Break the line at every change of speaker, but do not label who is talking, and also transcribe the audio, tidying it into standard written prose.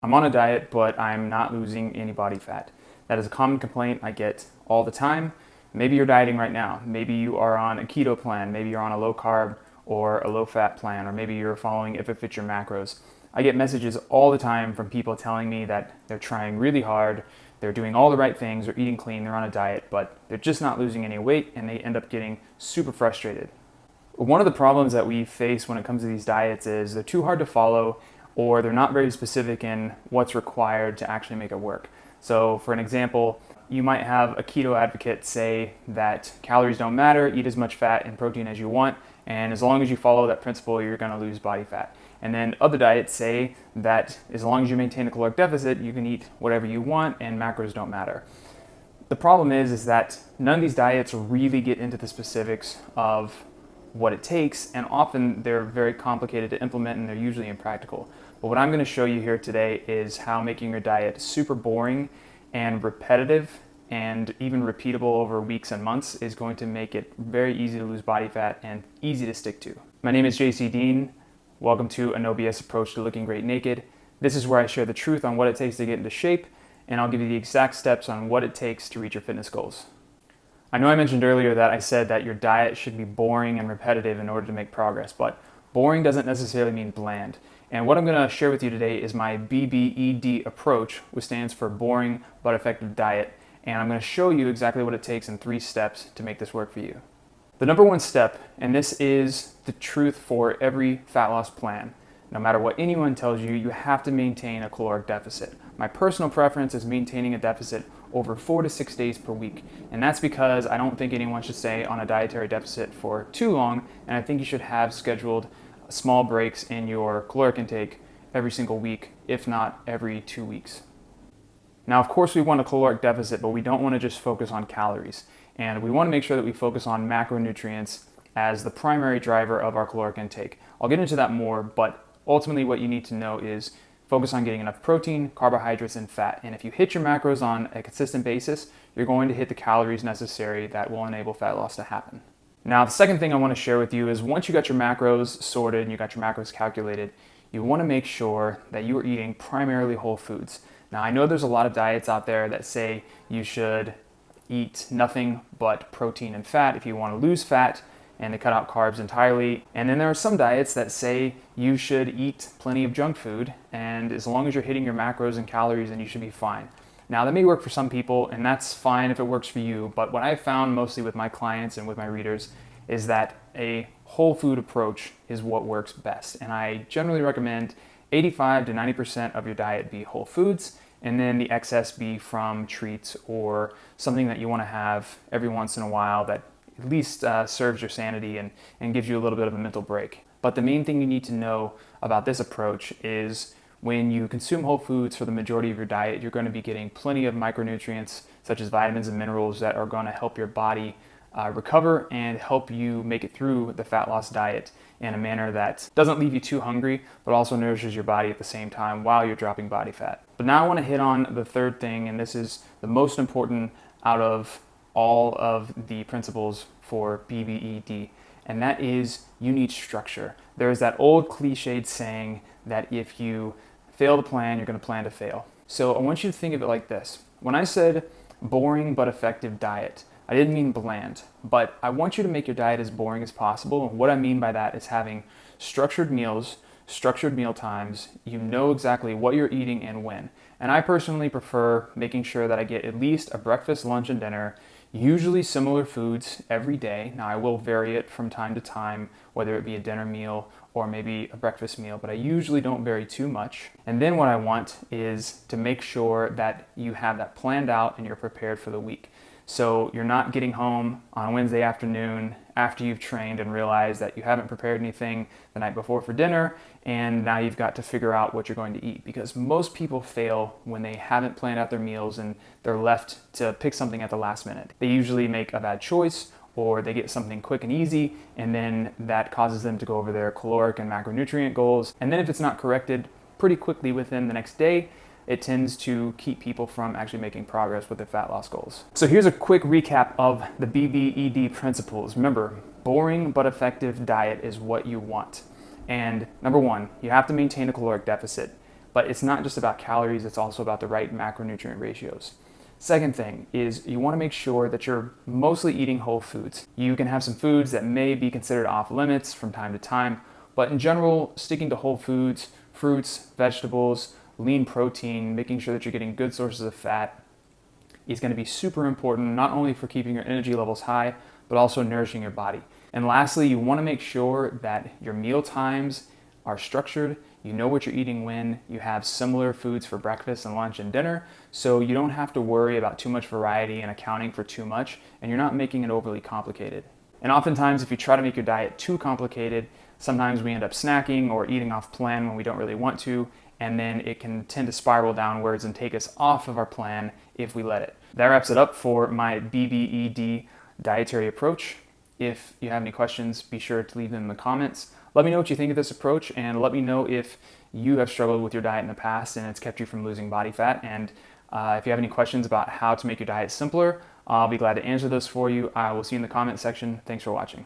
I'm on a diet, but I'm not losing any body fat. That is a common complaint I get all the time. Maybe you're dieting right now. Maybe you are on a keto plan. Maybe you're on a low carb or a low fat plan, or maybe you're following If It Fits Your Macros. I get messages all the time from people telling me that they're trying really hard, they're doing all the right things, they're eating clean, they're on a diet, but they're just not losing any weight, and they end up getting super frustrated. One of the problems that we face when it comes to these diets is they're too hard to follow, or they're not very specific in what's required to actually make it work. So for an example, you might have a keto advocate say that calories don't matter, eat as much fat and protein as you want, and as long as you follow that principle, you're going to lose body fat. And then other diets say that as long as you maintain a caloric deficit, you can eat whatever you want and macros don't matter. The problem is that none of these diets really get into the specifics of what it takes, and often they're very complicated to implement and they're usually impractical. But what I'm going to show you here today is how making your diet super boring and repetitive and even repeatable over weeks and months is going to make it very easy to lose body fat and easy to stick to. My name is JC Dean. Welcome to a no BS approach to looking great naked. This is where I share the truth on what it takes to get into shape, and I'll give you the exact steps on what it takes to reach your fitness goals. I know I mentioned earlier that I said that your diet should be boring and repetitive in order to make progress, but boring doesn't necessarily mean bland. And what I'm going to share with you today is my BBED approach, which stands for Boring But Effective Diet, and I'm going to show you exactly what it takes in 3 steps to make this work for you. The number 1 step, and this is the truth for every fat loss plan, no matter what anyone tells you, you have to maintain a caloric deficit. My personal preference is maintaining a deficit over 4 to 6 days per week. And that's because I don't think anyone should stay on a dietary deficit for too long, and I think you should have scheduled small breaks in your caloric intake every single week, if not every 2 weeks. Now, of course, we want a caloric deficit, but we don't want to just focus on calories. And we want to make sure that we focus on macronutrients as the primary driver of our caloric intake. I'll get into that more, but ultimately what you need to know is focus on getting enough protein, carbohydrates, and fat. And if you hit your macros on a consistent basis, you're going to hit the calories necessary that will enable fat loss to happen. Now, the second thing I want to share with you is once you got your macros sorted and you got your macros calculated, you want to make sure that you are eating primarily whole foods. Now, I know there's a lot of diets out there that say you should eat nothing but protein and fat if you want to lose fat, and to cut out carbs entirely. And then there are some diets that say you should eat plenty of junk food, and as long as you're hitting your macros and calories, then you should be fine. Now, that may work for some people, and that's fine if it works for you, but what I've found mostly with my clients and with my readers is that a whole food approach is what works best. And I generally recommend 85 to 90% of your diet be whole foods, and then the excess be from treats or something that you want to have every once in a while that at least serves your sanity and gives you a little bit of a mental break. But the main thing you need to know about this approach is when you consume whole foods for the majority of your diet, you're going to be getting plenty of micronutrients such as vitamins and minerals that are going to help your body recover and help you make it through the fat loss diet in a manner that doesn't leave you too hungry, but also nourishes your body at the same time while you're dropping body fat. But now I want to hit on the third thing, and this is the most important out of all of the principles for BBED, and that is you need structure. There's that old cliched saying that if you fail to plan, you're going to plan to fail. So I want you to think of it like this. When I said boring but effective diet, I didn't mean bland, but I want you to make your diet as boring as possible. And what I mean by that is having structured meals, structured meal times. You know exactly what you're eating and when. And I personally prefer making sure that I get at least a breakfast, lunch, and dinner, usually similar foods every day. Now, I will vary it from time to time, whether it be a dinner meal or maybe a breakfast meal, but I usually don't vary too much. And then what I want is to make sure that you have that planned out and you're prepared for the week. So you're not getting home on a Wednesday afternoon after you've trained and realize that you haven't prepared anything the night before for dinner, and now you've got to figure out what you're going to eat. Because most people fail when they haven't planned out their meals and they're left to pick something at the last minute. They usually make a bad choice, or they get something quick and easy, and then that causes them to go over their caloric and macronutrient goals. And then if it's not corrected pretty quickly within the next day, it tends to keep people from actually making progress with their fat loss goals. So here's a quick recap of the BBED principles. Remember, boring but effective diet is what you want. And number 1, you have to maintain a caloric deficit. But it's not just about calories, it's also about the right macronutrient ratios. Second thing is you want to make sure that you're mostly eating whole foods. You can have some foods that may be considered off limits from time to time, but in general, sticking to whole foods, fruits, vegetables, lean protein, making sure that you're getting good sources of fat is going to be super important, not only for keeping your energy levels high, but also nourishing your body. And lastly, you want to make sure that your meal times are structured. You know what you're eating when. You have similar foods for breakfast and lunch and dinner, so you don't have to worry about too much variety and accounting for too much, and you're not making it overly complicated. And oftentimes, if you try to make your diet too complicated, sometimes we end up snacking or eating off plan when we don't really want to, and then it can tend to spiral downwards and take us off of our plan if we let it. That wraps it up for my BBED dietary approach. If you have any questions, be sure to leave them in the comments. Let me know what you think of this approach, and let me know if you have struggled with your diet in the past and it's kept you from losing body fat. And if you have any questions about how to make your diet simpler, I'll be glad to answer those for you. I will see you in the comment section. Thanks for watching.